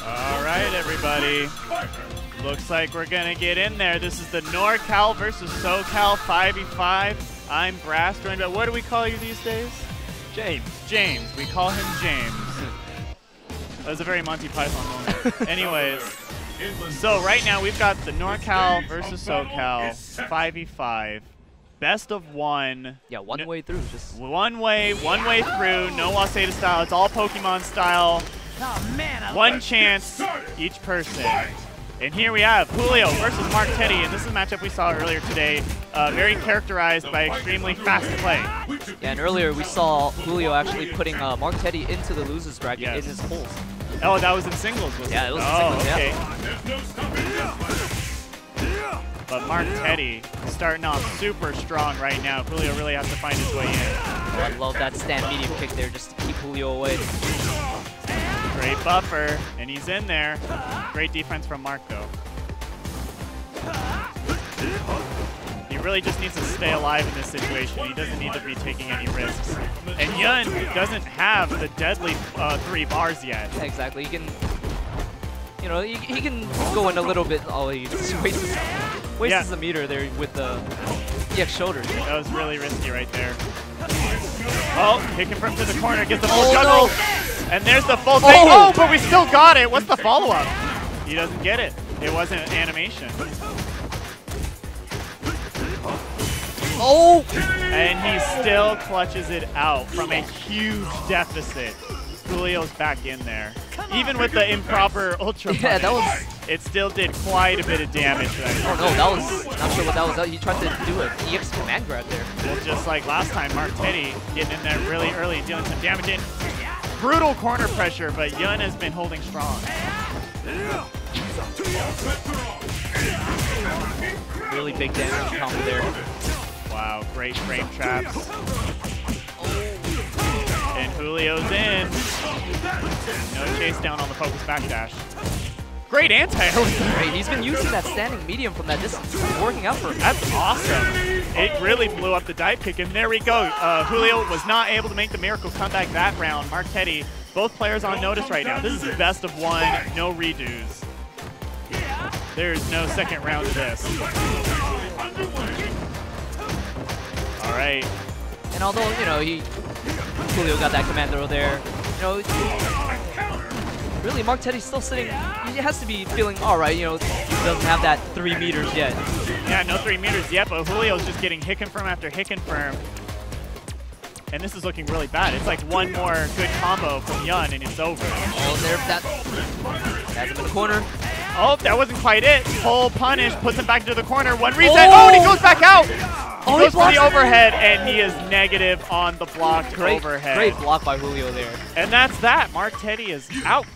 All right, everybody. Looks like we're gonna get in there. This is the Norcal versus Socal 5v5. I'm Brass, joined by, what do we call you these days? James. James. We call him James. That was a very Monty Python moment. Anyways, so right now we've got the Norcal versus Socal 5v5. Best of one. Yeah, one way through. Just one way through. No Waseda style. It's all Pokemon style. Oh, man, one chance each person. And here we have Julio versus Mark Teddy, and this is a matchup we saw earlier today, very characterized by extremely fast play. Yeah, and earlier we saw Julio actually putting Mark Teddy into the losers bracket in his holes. Oh, that was in singles, was it? Yeah, it was in singles, okay. Yeah. But Mark Teddy starting off super strong right now. Julio really has to find his way in. Oh, I love that stand medium kick there just to keep Julio away. Great buffer, and he's in there. Great defense from Mark, though. He really just needs to stay alive in this situation. He doesn't need to be taking any risks. And Yun doesn't have the deadly 3 bars yet. Yeah, exactly. He can, you know, he can go in a little bit. Oh, he just wastes a meter there with the EX shoulders. That was really risky right there. Oh, kicking from to the corner, gets the full juggle. No. And there's the full thing. Oh, but we still got it. What's the follow-up? He doesn't get it. It wasn't animation. Oh! And he still clutches it out from a huge deficit. Julio's back in there. Even with the improper ultra punish, that was... it still did quite a bit of damage. Oh no, that was... Not sure what that was. He tried to do an EX command grab there. Well, just like last time, Mark Teddy getting in there really early and dealing some damage in. Brutal corner pressure, but Yun has been holding strong. Really big damage combo there. Wow, great frame traps. And Julio's in. No chase down on the focus backdash. Great anti-air with that. Great, he's been using that standing medium from that distance. It's working out for him. That's awesome. It really blew up the dive kick, and there we go. Julio was not able to make the miracle comeback that round. Mark Teddy, both players on notice right now. This is best of one, no redos. There's no second round to this. All right. And although, you know, Julio got that command throw there, you know, really, Mark Teddy's still sitting. He has to be feeling all right. You know, he doesn't have that 3 meters yet. Yeah, no 3 meters yet, but Julio's just getting hit confirm after hit confirm. And this is looking really bad. It's like one more good combo from Yun, and it's over. Oh, there, that's him in the corner. Oh, that wasn't quite it. Full punish, puts him back into the corner. One reset. Oh, and he goes back out. He goes for the overhead, and he is negative on the blocked overhead. Great block by Julio there. And that's that. Mark Teddy is out.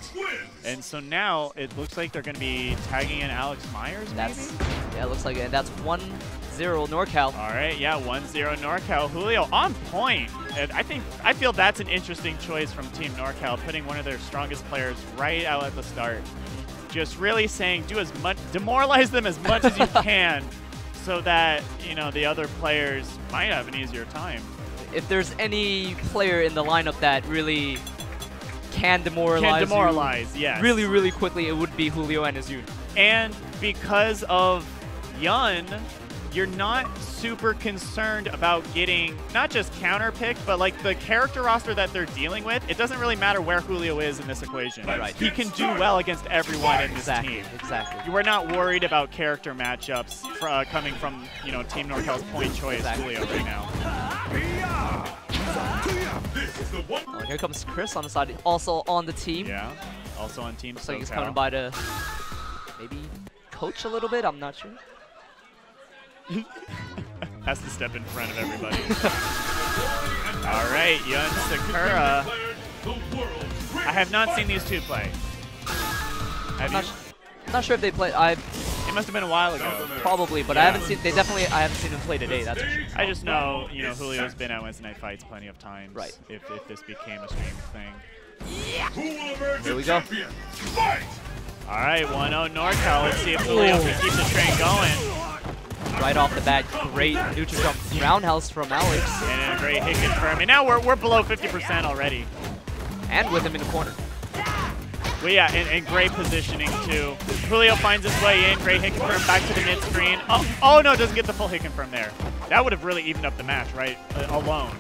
And so now it looks like they're going to be tagging in Alex Myers, maybe? Yeah, it looks like it. That's 1-0 Norcal. All right, yeah, 1-0 Norcal. Julio on point. And I feel that's an interesting choice from Team Norcal, putting one of their strongest players right out at the start. Just really saying, do as much, demoralize them as much as you can, so that, you know, the other players might have an easier time. If there's any player in the lineup that really can demoralize, yes. Really, really quickly, it would be Julio and his Yun. And because of Yun, you're not super concerned about getting not just counter picked, but like the character roster that they're dealing with. It doesn't really matter where Julio is in this equation. Right. He can do well against everyone in this team. Exactly. We're not worried about character matchups coming from, you know, Team Norcal's point choice Julio right now. Oh, here comes Chris on the side, also on the team. Yeah, also on Team Looks like he's Socal. coming by to maybe coach a little bit, I'm not sure. Has to step in front of everybody. All right, Yun Sakura. I have not seen these two play. Have you? Not sure if they played. It must have been a while ago. Probably, but yeah. I haven't seen. I haven't seen them play today. That's for sure. I just know, you know, Julio's been at Wednesday Night Fights plenty of times. Right. If this became a stream thing. Here we go. All right, 1-0 Norcal. Let's see if Julio can keep the train going. right off the bat, great neutral jump roundhouse from Alex. And a great hit confirm. And now we're below 50% already. And with him in the corner. Well, yeah, and great positioning, too. Julio finds his way in. Great hit confirm back to the mid-screen. Oh, no, doesn't get the full hit confirm there. That would have really evened up the match, right? Alone.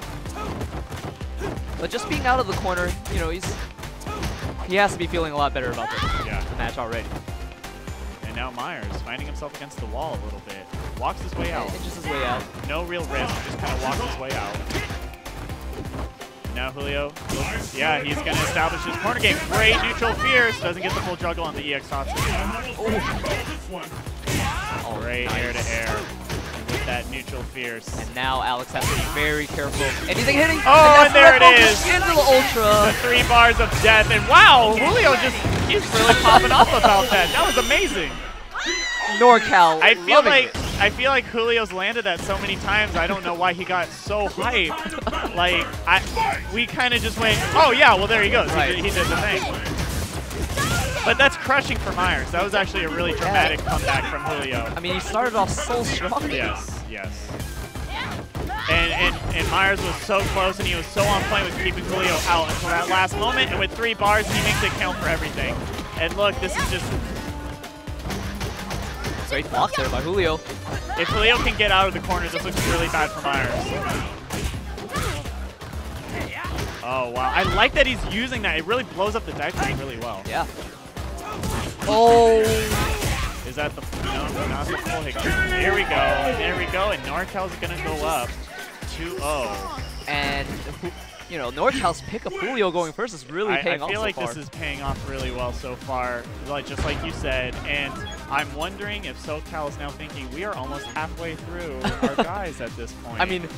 But just being out of the corner, you know, he has to be feeling a lot better about the match already. And now Myers finding himself against the wall a little bit. Walks his way out. Inches his way out. No real risk, just kind of walks his way out. Now Julio, yeah, he's going to establish his corner game. Great neutral fierce. Doesn't get the full juggle on the EX Tatsu. Great air to air with that neutral fierce. And now Alex has to be very careful. Anything hitting? Oh, and there it is. Into the Ultra. The 3 bars of death. And wow, Julio he's really popping off about that. That was amazing. Norcal. I feel like Julio's landed that so many times. I don't know why he got so hyped. Like we kind of just went, oh yeah, well there he goes. Right. He did the thing. But that's crushing for Myers. That was actually a really dramatic comeback from Julio. I mean, he started off so strong. Yes, yes. And Myers was so close, and he was so on point with keeping Julio out until that last moment. And with 3 bars, he makes it count for everything. And look, this is just great block there by Julio. If Julio can get out of the corner, this looks really bad for Myers. Oh, wow. I like that he's using that. It really blows up the dive kick really well. Yeah. Oh. Is that the, no, not the full hit. Here we go. There we go. And Norcal's going to go up 2-0. And, you know, Norcal's pick of Julio going first is really paying off so far. I feel like this is paying off really well so far, just like you said. And I'm wondering if Socal is now thinking we are almost halfway through our guys at this point. I mean,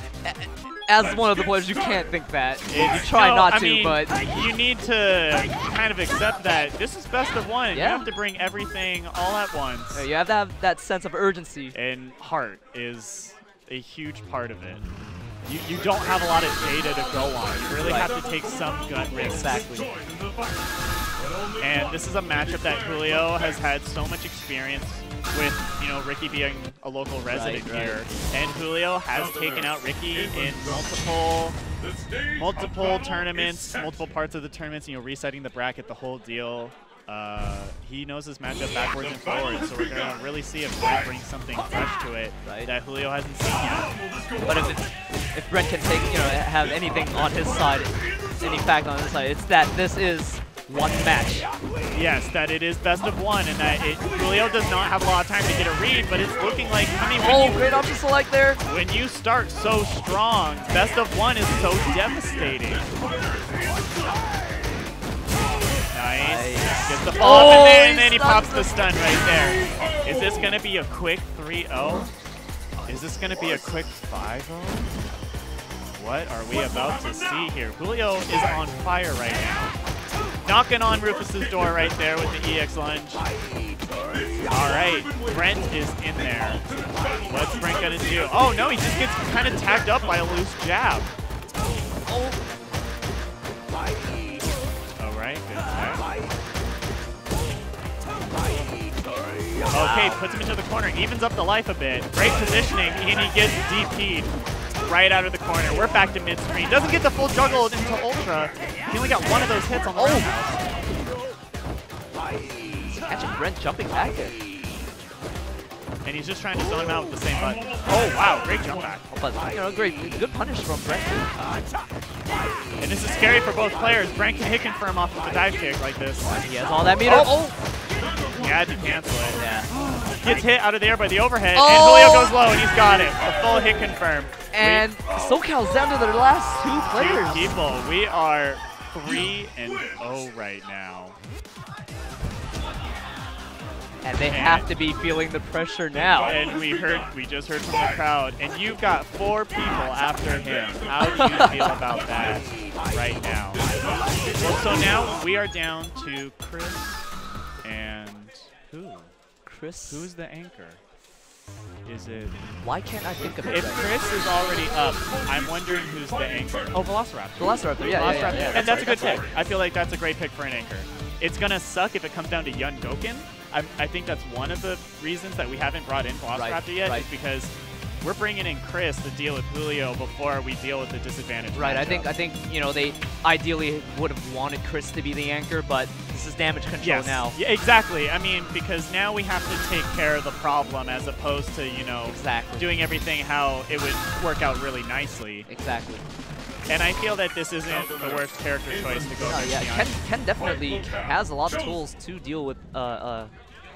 as one of the players, you can't think that. You try not to, but you need to kind of accept that this is best of one. Yeah. You have to bring everything all at once. Yeah, you have to have that sense of urgency. And heart is a huge part of it. You don't have a lot of data to go on. You really have to take some gut risks. Exactly. And this is a matchup that Julio has had so much experience with, you know, Ricky being a local resident here. And Julio has taken out Ricky in multiple tournaments, multiple parts of the tournaments, you know, resetting the bracket, the whole deal. He knows his matchup backwards and forwards, so we're going to really see if Brent brings something fresh to it that Julio hasn't seen yet. But if Brent can take, you know, have anything on his side, any fact on his side, it's that this is one match. Yes, that it is best of one, and that Julio does not have a lot of time to get a read, but it's looking like, I mean, great option select there. When you start so strong, best of one is so devastating. Nice. Gets the fall up, and then he pops the stun right there. Is this going to be a quick 3-0? Is this going to be a quick 5-0? What are we about to see here? Julio is on fire right now. Knocking on Rufus's door right there with the EX lunge. All right, Brent is in there. What's Brent going to do? Oh, no, he just gets kind of tagged up by a loose jab. All right, good tag. Okay, puts him into the corner, evens up the life a bit. Great positioning, and he gets DP'd right out of the corner. We're back to mid-screen. Doesn't get the full juggle into Ultra. He only got one of those hits on the roundhouse. Catching Brent jumping back there. And he's just trying to zone him out with the same button. Oh, wow, great jump back. But, you know, good punish from Brent. And this is scary for both players. Brent can hit confirm off of the dive kick like this. He has all that meter. He had to cancel it. Yeah. Gets hit out of the air by the overhead, and Julio goes low, and he's got it. A full hit confirm. And Socal's down to their last 2 players. People, we are 3-0 right now. And they have to be feeling the pressure now. And we just heard from the crowd, and you've got 4 people after him. How do you feel about that right now? Well, so now we are down to Chris and who? Chris? Who's the anchor? Is it? Why can't I think of it? If Chris is already up, I'm wondering who's the anchor. Oh, Velociraptor. Velociraptor, yeah. And that's a good pick. I feel like that's a great pick for an anchor. It's going to suck if it comes down to Yun Goken, I think that's one of the reasons that we haven't brought in Velociraptor yet, is because we're bringing in Chris to deal with Julio before we deal with the disadvantage. Right. Matchup. I think you know, they ideally would have wanted Chris to be the anchor, but this is damage control now. Yeah, exactly. I mean, because now we have to take care of the problem as opposed to, you know, doing everything how it would work out really nicely. Exactly. And I feel that this isn't the worst character choice to go against. Yeah, Ken definitely has a lot of tools to deal with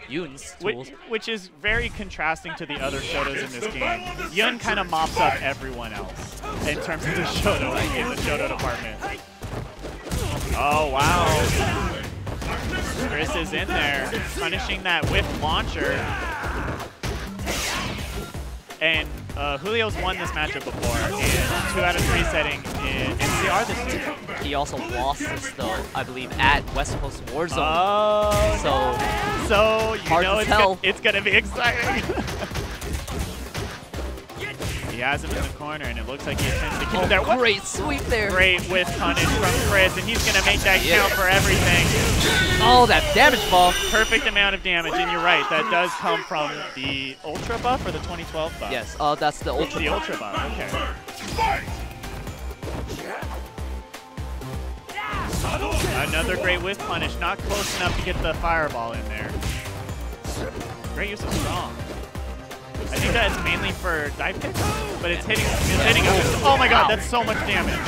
Yoon's tools. Which is very contrasting to the other Shotos in this game. Yun kind of mops up everyone else in terms of the Shoto, in the Shoto department. Oh, wow. Chris is in there, punishing that whiff launcher. And Julio's won this matchup before in 2 out of 3 setting in NCR this year. He also lost this, though, I believe, at West Coast Warzone. Oh, so you know it's gonna be exciting. He has him in the corner, and it looks like he intends to keep him there. Great sweep there. Great whiff punish from Chris, and he's gonna make that count for everything. Oh, that damage ball. Perfect amount of damage, and you're right, that does come from the Ultra buff or the 2012 buff? Yes, that's the Ultra buff. The Ultra buff, okay. Another great whiff punish, not close enough to get the fireball in there. Great use of strong. I think that's mainly for dive kick, but it's hitting him. Oh my god, that's so much damage.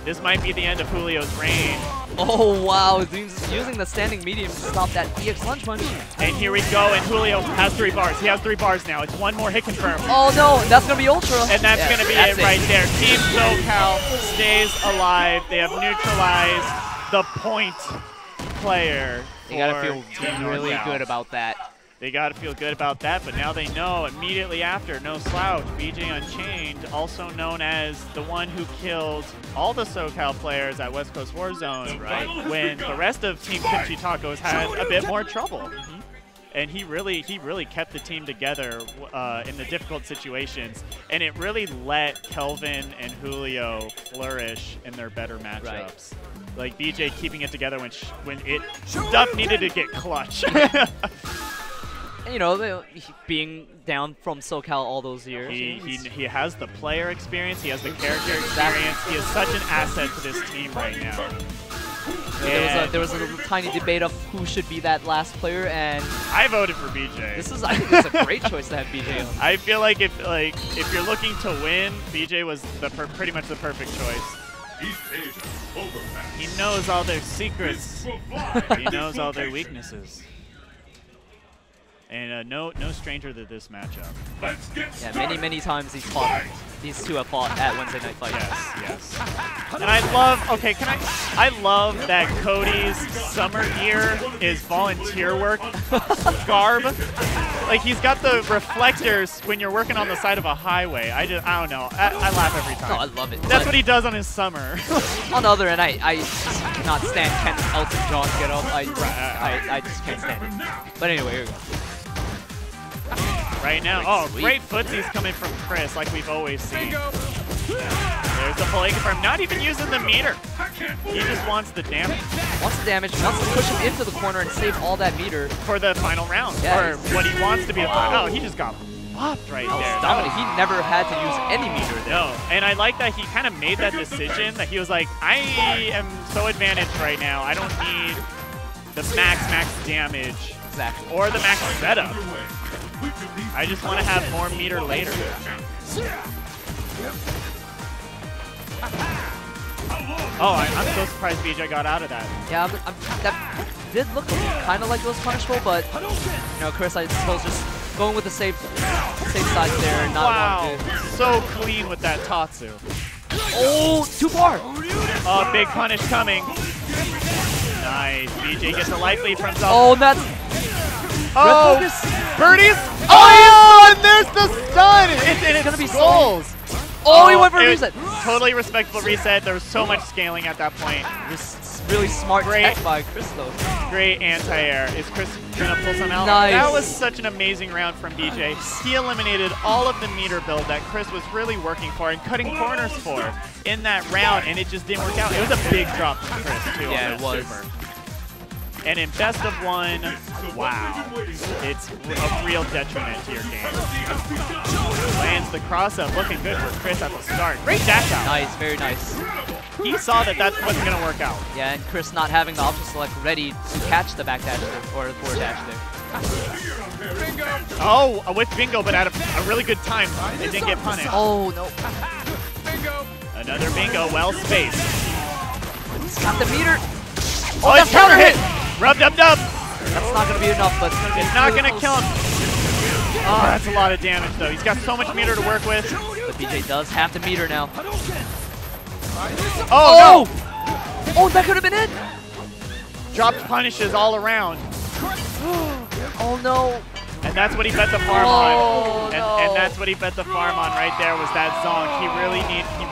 This might be the end of Julio's reign. Oh wow, he's using the standing medium to stop that EX lunge punch. And here we go, and Julio has 3 bars. He has 3 bars now. It's 1 more hit confirm. Oh no, that's gonna be Ultra. And that's gonna be it right there. Team Socal stays alive. They have neutralized the point player. They gotta feel really good about that. They got to feel good about that, but now they know immediately after, no slouch, BJ Unchained, also known as the one who killed all the SoCal players at West Coast Warzone, right? When the rest of Team Kimchi Tacos had a bit more trouble. And he really kept the team together in the difficult situations, and it really let Kelvin and Julio flourish in their better matchups. Like BJ keeping it together when stuff needed to get clutch. You know, being down from SoCal all those years. He has the player experience, he has the character experience, he is such an asset to this team right now. There was a little tiny debate of who should be that last player, and I voted for BJ. I think it's a great choice to have BJ on. I feel like if you're looking to win, BJ was pretty much the perfect choice. He knows all their secrets. He knows all their weaknesses. And no stranger to this matchup. Yeah, many times these two have fought at Wednesday Night Fight. Yes. And I love that Cody's summer gear is volunteer work garb. Like, he's got the reflectors when you're working on the side of a highway. I don't know. I laugh every time. No, I love it. That's what he does on his summer. On the other end, I just cannot stand Ken's Elton John get up. I just can't stand it. But anyway, here we go. Right now, great footsies coming from Chris, like we've always seen. There's the full confirm, not even using the meter. He just wants the damage. Wants to push him into the corner and save all that meter. For the final round, or what he wants to be a final. Oh, he just got popped right there. Dominant. He never had to use any meter there. No, and I like that he kind of made that decision, that he was like, I am so advantaged right now, I don't need the max damage. Exactly. Or the max setup. I just want to have more meter later. Oh, I'm so surprised BJ got out of that. Yeah, that did look kind of like it was punishable, but you know, Chris, I suppose just going with the safe side there and not wanting to. So clean with that Tatsu. Oh, 2 bar. Oh, big punish coming. Nice. BJ gets a life lead from himself. Oh, that's. Oh, birdies! Oh, and there's the stun! It's gonna be skulls. Oh, he went for a reset. Totally respectful reset. There was so much scaling at that point. Just really smart tech by Chris, though. Great anti-air. Is Chris gonna pull some out? Nice. That was such an amazing round from BJ. He eliminated all of the meter build that Chris was really working for and cutting corners for in that round, and it just didn't work out. It was a big drop from Chris, too. Yeah, it was. Super. And in best of one, wow, it's a real detriment to your game. Lands the cross-up, looking good for Chris at the start. Great dash out. Nice, very nice. He saw that that wasn't going to work out. Yeah, and Chris not having the option select ready to catch the back dash there, or the forward dash there. Oh, a whiff bingo, but at a really good time. It didn't get punished. Oh, no. Another bingo, well spaced. He's got the meter. Oh, it's counter hit! Rub-dub-dub! That's not going to be enough, but it's not going to kill him. Oh, that's a lot of damage, though. He's got so much meter to work with. But BJ does have the meter now. Oh, no! Oh, that could have been it! Dropped punishes all around. Oh, no. And that's what he bet the farm on. And that's what he bet the farm on right there was that zonk. He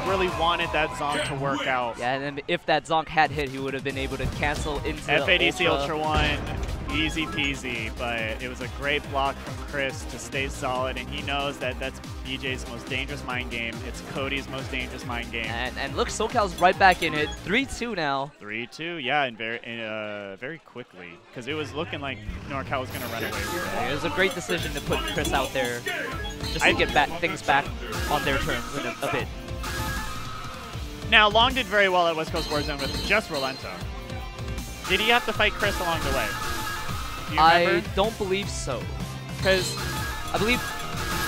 really wanted that zonk to work out. Yeah, and then if that zonk had hit, he would have been able to cancel into FADC Ultra 1, easy peasy, but it was a great block from Chris to stay solid, and he knows that that's BJ's most dangerous mind game. It's Cody's most dangerous mind game. And look, Socal's right back in it. 3-2 now. 3-2, yeah, and very quickly, because it was looking like Norcal was going to run away with it. It was a great decision to put Chris out there just to get things back on their terms in a bit. Now, Long did very well at West Coast Warzone with just Rolento. Did he have to fight Chris along the way? Do you remember? I don't believe so. Because I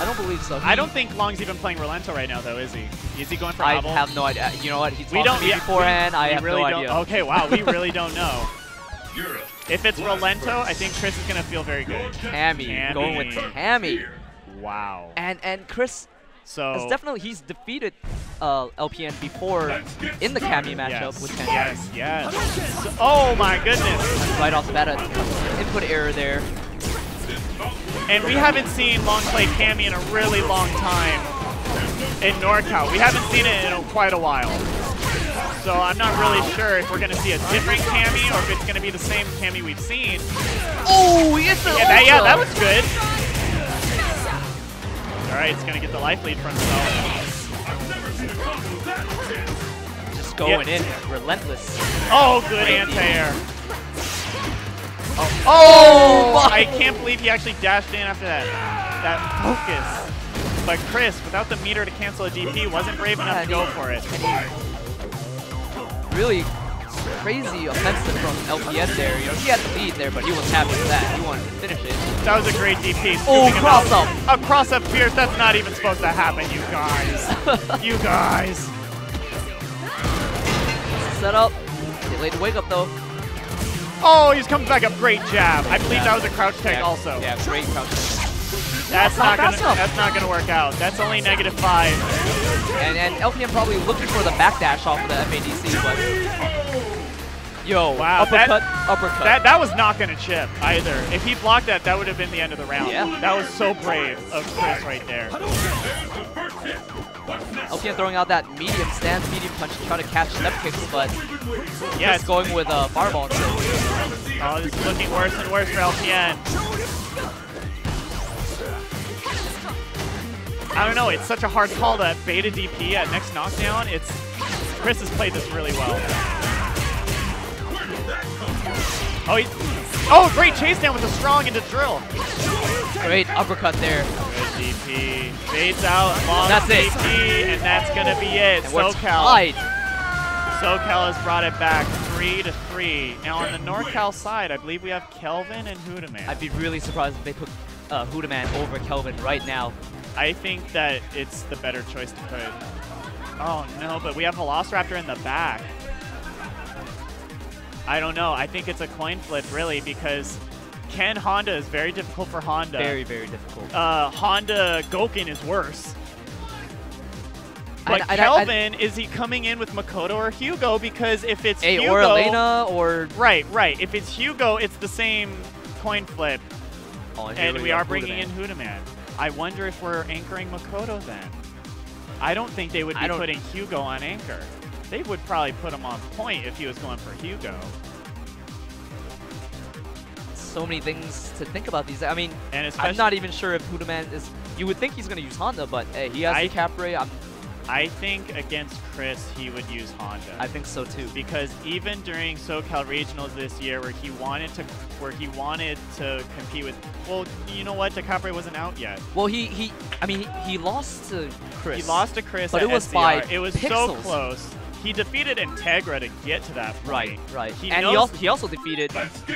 don't believe so. I don't think Long's even playing Rolento right now, though, is he? Is he going for I Hobble? have no idea. You know what? He talked to me beforehand. I have really no idea. Okay, wow, we really don't know. If it's Rolento, I think Chris is going to feel very good. Tammy. Going with Tammy. Wow. And Chris has definitely, he's defeated LPN before in the Cammy matchup with Tammy. Yes. So, oh my goodness. Right off the bat, input error there. And we haven't seen Long play Cammy in a really long time in Norcal. We haven't seen it in quite a while. So I'm not really sure if we're going to see a different Cammy or if it's going to be the same Cammy we've seen. Oh, he hits the ultra. Yeah, that was good. All right, it's going to get the life lead for himself. Just going in, relentless. Oh, good anti-air. Oh, I can't believe he actually dashed in after that focus. But Chris, without the meter to cancel a DP, wasn't brave enough to go for it. Really crazy offensive from LPN there. You know, he had the lead there, but he was happy with that. He wanted to finish it. That was a great DP. Oh, cross-up. A cross-up Pierce, that's not even supposed to happen, you guys. You guys. Set up. Get late to wake up, though. Oh, he's coming back up. Great jab. I believe that was a crouch tag also. Yeah, great crouch tag. That's not gonna work out. That's only -5. And LPM probably looking for the backdash off of the FADC, but yo, wow, uppercut. That was not gonna chip either. If he blocked that, that would have been the end of the round. Yeah. That was so brave of Chris right there. LPM throwing out that medium stance, medium punch to try to catch step kicks, but yes, going with a fireball instead. Oh, this is looking worse and worse for LPN. I don't know, it's such a hard call to beta DP at next knockdown. Chris has played this really well. Oh, great chase down with the strong into drill. Great uppercut there. Good DP. Fades out, long that's DP, and that's gonna be it. Socal. Socal has brought it back 3-3. Now on the Norcal side, I believe we have Kelvin and Hudaman. I'd be really surprised if they put Hudaman over Kelvin right now. I think that it's the better choice to put. Oh no, but we have Velociraptor in the back. I don't know. I think it's a coin flip, really, because Ken Honda is very difficult for Honda. Very, very difficult. Honda Goken is worse. But Kelvin, is he coming in with Makoto or Hugo? Because if it's Hugo... or Elena, or... Right. If it's Hugo, it's the same coin flip. Oh, and we are bringing in Hudaman. I wonder if we're anchoring Makoto then. I don't think they would be putting Hugo on anchor. They would probably put him on point if he was going for Hugo. So many things to think about these. I mean, and I'm not even sure if Hudaman is... You would think he's going to use Honda, but hey, he has the cap ray. I think against Chris, he would use Honda. I think so too. Because even during Socal Regionals this year, where he wanted to compete with, well, you know what? DeCapre wasn't out yet. Well, he lost to Chris. He lost to Chris, but at it was SCR. by It was pixels. so close. He defeated Integra to get to that point. Right. He He also defeated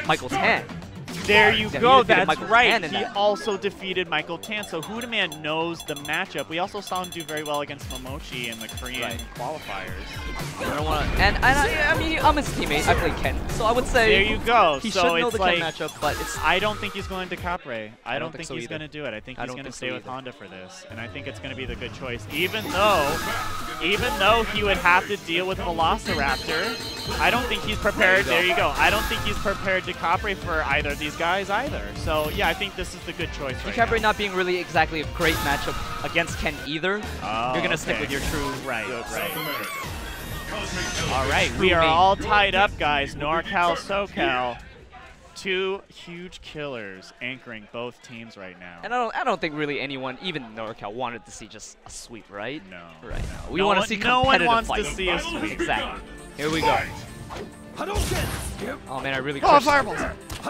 Michael Tan. There you Yeah, go, he defeated that's Michael right. Tan in He that. also defeated Michael Tan, so Hudaman knows the matchup. We also saw him do very well against Momochi in the Korean qualifiers. I don't want to, and I mean, I'm his teammate. I play Ken, so I would say There you go. he so should know it's the like, Ken matchup, but it's. I don't think he's going to Capre. I don't think so he's either. going to do it. I think I he's don't going to think stay so with either. Honda for this, and I think it's going to be the good choice. Even though he would have to deal with Velociraptor, I don't think he's prepared. There you go. I don't think he's prepared to Capre for either of these guys either. So yeah, I think this is the good choice right DeCapre now. not being really exactly a great matchup against Ken either. Oh, You're gonna stick okay. with your true. Right. Cosmic All right, we are all tied up, guys. Norcal, Socal. Two huge killers anchoring both teams right now. And I don't think really anyone, even Norcal, wanted to see just a sweep, right? No. Right. We No want to one- see no one competitive wants to fights. see a sweep. Exactly. Here we go. Oh man, I really Oh, wish, fireballs!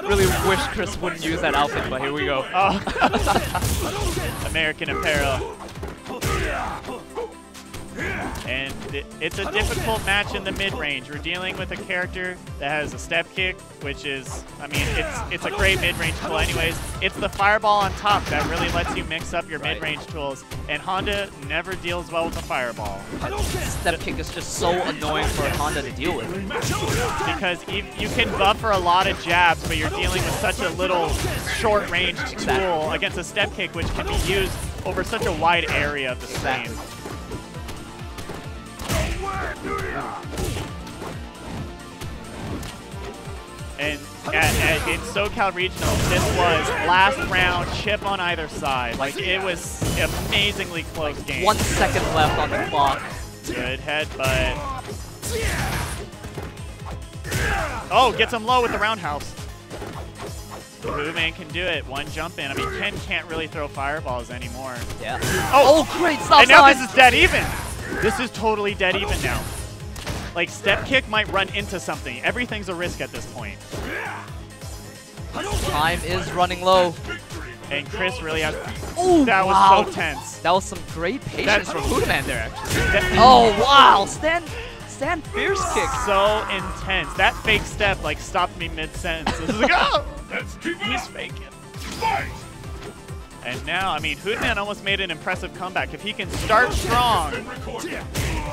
really wish Chris wouldn't use that outfit, but here we go. Oh. American Apparel. And it's a difficult match in the mid-range. We're dealing with a character that has a step kick, which is, I mean, it's a great mid-range tool anyways. It's the fireball on top that really lets you mix up your mid-range tools. And Honda never deals well with the fireball. Step kick is just so annoying for Honda to deal with. Because you can buffer a lot of jabs, but you're dealing with such a little short-range tool against a step kick, which can be used over such a wide area of the screen. And in Socal Regional, this was last round, chip on either side. Like, it was an amazingly close game. 1 second left on the clock. Good headbutt. Oh, gets him low with the roundhouse. Hudaman can do it. One jump in. I mean, Ken can't really throw fireballs anymore. Yeah. Oh, Great stop and now sign. this is dead even. This is totally dead even now. Like, step kick might run into something. Everything's a risk at this point. Time is running low. And Chris really has... Ooh, that was wow. so tense. That was some great patience from Hudaman there, actually. Oh, Oh, wow. Stand fierce kick. so intense. That fake step, like, stopped me mid-sentence. This is like, oh! He's faking. And now, I mean, Hudaman almost made an impressive comeback. If he can start strong,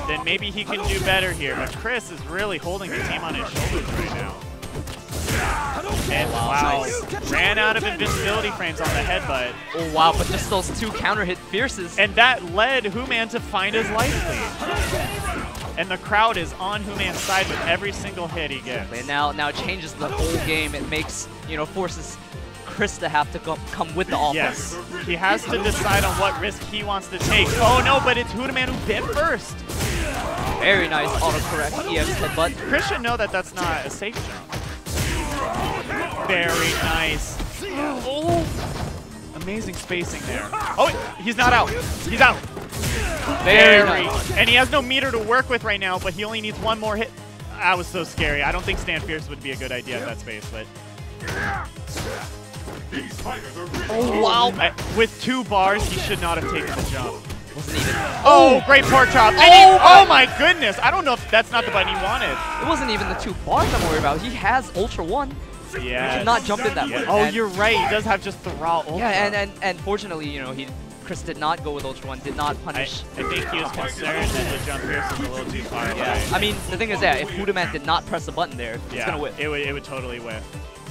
then maybe he can do better here. But Chris is really holding the team on his shoulders right now. And wow, ran out of invincibility frames on the headbutt. Oh, wow, but just those two counter hit fierces. And that led Hudaman to find his life lead. And the crowd is on Human's side with every single hit he gets. And now it changes the whole game. It makes, forces Chris to have to come with the offense. Yes, he has to decide on what risk he wants to take. Oh no, but it's Hudaman who bit first. Very nice autocorrect EX headbutt. Chris should know that that's not a safe jump. Very nice. Oh, amazing spacing there. Oh, he's not out. He's out. Very nice. And he has no meter to work with right now, but he only needs one more hit. That was so scary. I don't think Stand Fierce would be a good idea at that space, but... Oh, wow. With 2 bars, he should not have taken the jump. Wasn't even. Oh, great pork chop. And oh my goodness. I don't know if that's not the button he wanted. It wasn't even the 2 bars I'm worried about. He has Ultra 1. Yeah. He cannot jump in that way. Oh, And- you're right. He does have just the raw ultra. Yeah, and fortunately, Chris did not go with Ultra 1, did not I punish. think he was concerned that the jump pierce was a little too far away. I mean, the thing is that if Hudaman did not press the button there, it's going to whip. It would totally whip. The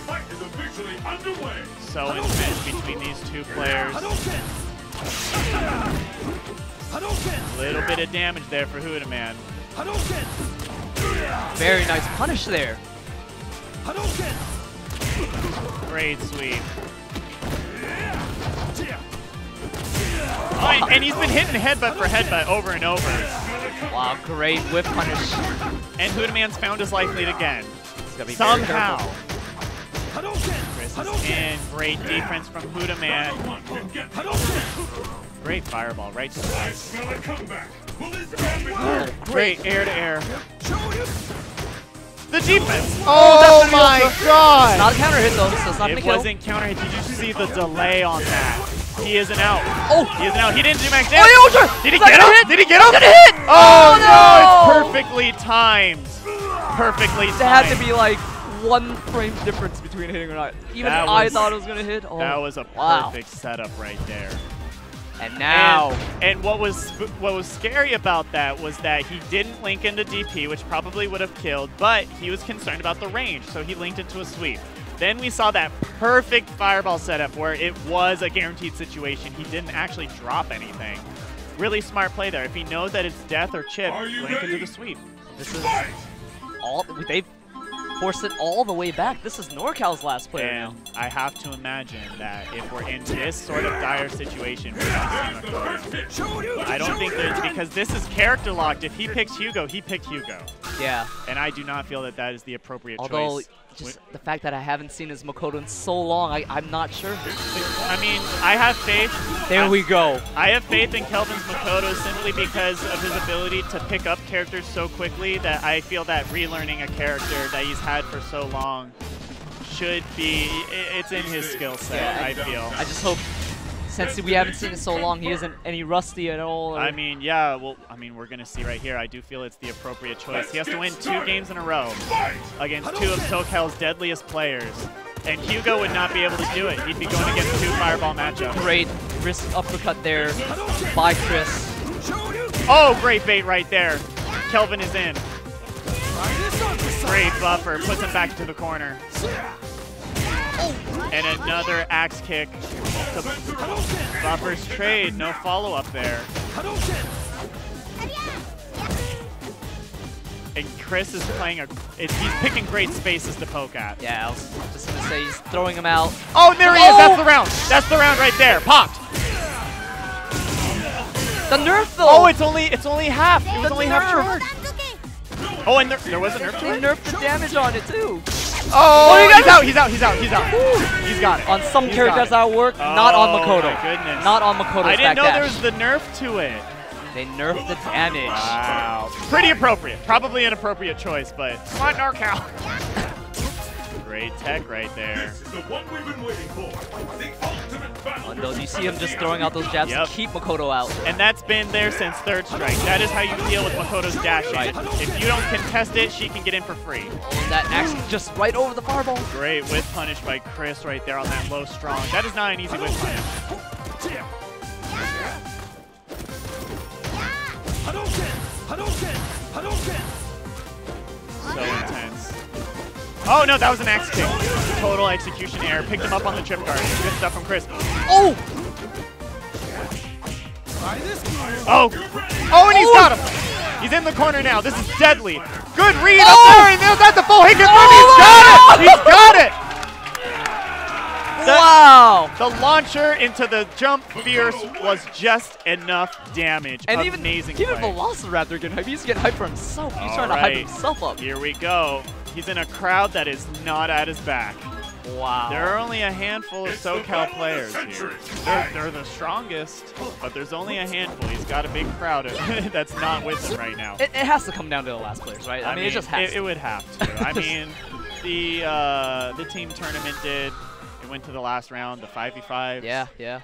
fight is officially underway. So intense between these two players. A little bit of damage there for Hudaman. Very nice punish there. Great sweep. Oh, and he's been hitting headbutt for headbutt over and over. Wow, great whip punish. And Hudaman's found his life lead again. Be Somehow. Chris is in. Great defense from Hudaman. Great fireball right to the I face. smell a comeback. Will this happen? Great air to air. The defense! Oh, my god! Not a counter hit though, so it's not gonna It kill. wasn't counter hit. Did you see the delay on that? He isn't out. Oh! He isn't out. He didn't do max damage. Oh, yeah, sure. Did he Is that get gonna him? hit? Did he get him? Did it hit? Oh, no! no! It's perfectly timed. Perfectly timed. There had to be like 1 frame difference between hitting or not. Even That I was- thought it was gonna hit. Oh, That was a wow. perfect setup right there. And now, And what was scary about that was that he didn't link into DP, which probably would have killed, but he was concerned about the range, so he linked into a sweep. Then we saw that perfect fireball setup where it was a guaranteed situation. He didn't actually drop anything. Really smart play there. If he knows that it's death or chip, Are you link ready? into the sweep. this is all they've forced it all the way back. This is Norcal's last player now. And I have to imagine that if we're in this sort of dire situation, we're not seeing a code. I don't think that because this is character locked. If he picks Hugo, he picked Hugo. Yeah. And I do not feel that that is the appropriate Although, choice. just the fact that I haven't seen his Makoto in so long, I'm not sure. I mean, I have faith. There we go. I have faith in Kelvin's Makoto simply because of his ability to pick up characters so quickly that I feel that relearning a character that he's had for so long should be, it's in his skill set, Yeah, I feel. I just hope, since we haven't seen it so long, he isn't any rusty at all. Or I mean, yeah, well, I mean, we're going to see right here. I do feel it's the appropriate choice. He has to win 2 games in a row against 2 of Socal's deadliest players. And Hugo would not be able to do it. He'd be going against 2 fireball matchups. great wrist uppercut there by Chris. Oh, great bait right there. Kelvin is in. Great buffer, puts him back to the corner. And another axe kick to Buffer's trade. No follow-up there. And Chris is playing he's picking great spaces to poke at. Yeah, I was just gonna say he's throwing him out. Oh, there he is. That's the round. That's the round right there. Popped. The nerf though. Oh, it's only half. It was The only half nerf. charge. Oh, and there was a nerf to They it? nerfed the damage on it too. Oh, you he's got out. He's out. He's out. He's out. He's got it. On some He's characters got that work, not on Makoto. Oh, my goodness. Not on Makoto's I didn't know backdash. there was the nerf to it. They nerfed the damage. Wow. Pretty appropriate. Probably an appropriate choice, but come on, Norcal. Great tech right there. This is the one we've been waiting for. The ultimate battle. Though you see him just throwing out those jabs Yep. to keep Makoto out. And that's been there since third strike. That is how you deal with Makoto's dashing. Right. If you don't contest it, she can get in for free. Oh, that axe just right over the fireball. Great whip punish by Chris right there on that low strong. That is not an easy whip punish. So intense. Oh no, that was an axe kick. Total execution error. Picked him up on the trip guard. Good stuff from Chris. Oh! Oh! Oh, and he's got him! He's in the corner now. This is deadly. Good read up there, and that's the full Hickman move. He's got it! He's got it! Wow! The launcher into the jump fierce was just enough damage. And Amazing even play. Velociraptor getting hype. He's getting hype for himself. He's trying to Alright. hype himself up. Here we go. He's in a crowd that is not at his back. Wow. There are only a handful of SoCal players here. They're the strongest, but there's only a handful. He's got a big crowd that's not with him right now. It has to come down to the last players, right? I mean, it just has It would have to. I mean, the team tournament did. It went to the last round, the 5v5. Yeah, yeah.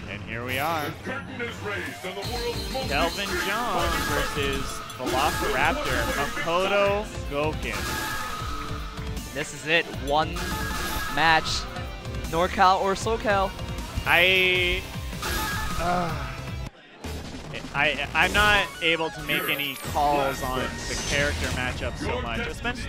And here we are. Curtain is raised on the world's most Kelvin John versus Velociraptor, Makoto Goken. This is it. One match. Norcal or Socal. I'm not able to make any calls on the character matchup so much,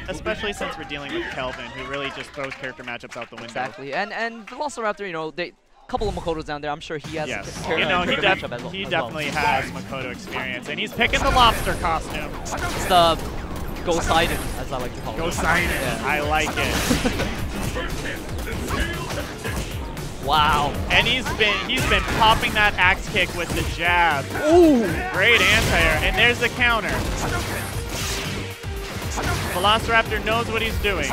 especially since we're dealing with Kelvin, who really just throws character matchups out the window. Exactly. And Velociraptor, you know, a couple of Makotos down there. I'm sure he has Yes, a character, you know, he matchup as well. definitely has Makoto experience, and he's picking the lobster costume. It's the Go Sided, as I like to call it. Go sign it. Yeah. I like it. Wow. And he's been popping that axe kick with the jab. Ooh, great anti-air, and there's the counter. Velociraptor knows what he's doing.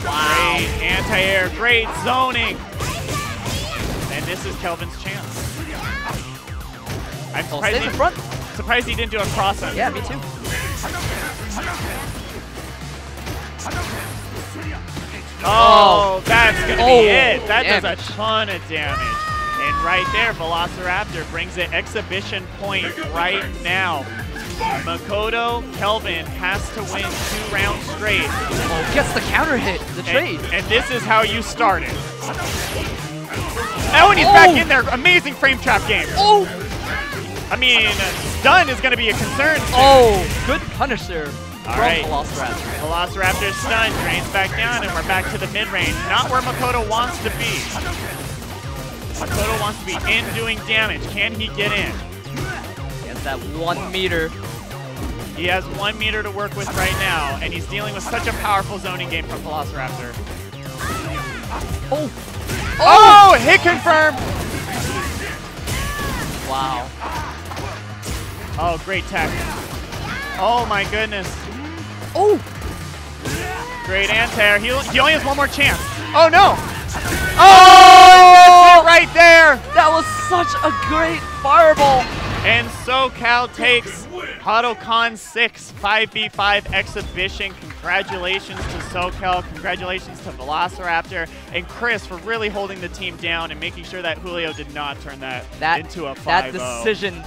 Wow. Great anti-air, great zoning. And this is Kelvin's chance. I'm Oh, stays in front. surprised he didn't do a cross on. Yeah, me too. Oh, that's going to be it. That damage. does a ton of damage. And right there, Velociraptor brings it exhibition point right now. Makoto Kelvin has to win 2 rounds straight. Oh, gets the counter hit, the trade. And this is how you start it. Oh, and he's back in there. Amazing frame trap game. Oh! I mean, stun is going to be a concern. Oh, good punisher. All right. Velociraptor. Velociraptor's stun drains back down, and we're back to the mid-range. Not where Makoto wants to be. Makoto wants to be in doing damage. Can he get in? He has that 1 meter. He has 1 meter to work with right now, and he's dealing with such a powerful zoning game from Velociraptor. Oh! Oh! Hit confirm! Wow. Oh, great tech. Oh my goodness. Oh! Great anti-air. He only has 1 more chance. Oh no! Oh! That's it right there! That was such a great fireball. And Socal takes Hadocon 6 5v5 exhibition. Congratulations to Socal. Congratulations to Velociraptor and Chris for really holding the team down and making sure that Julio did not turn that into a 5-0. That decision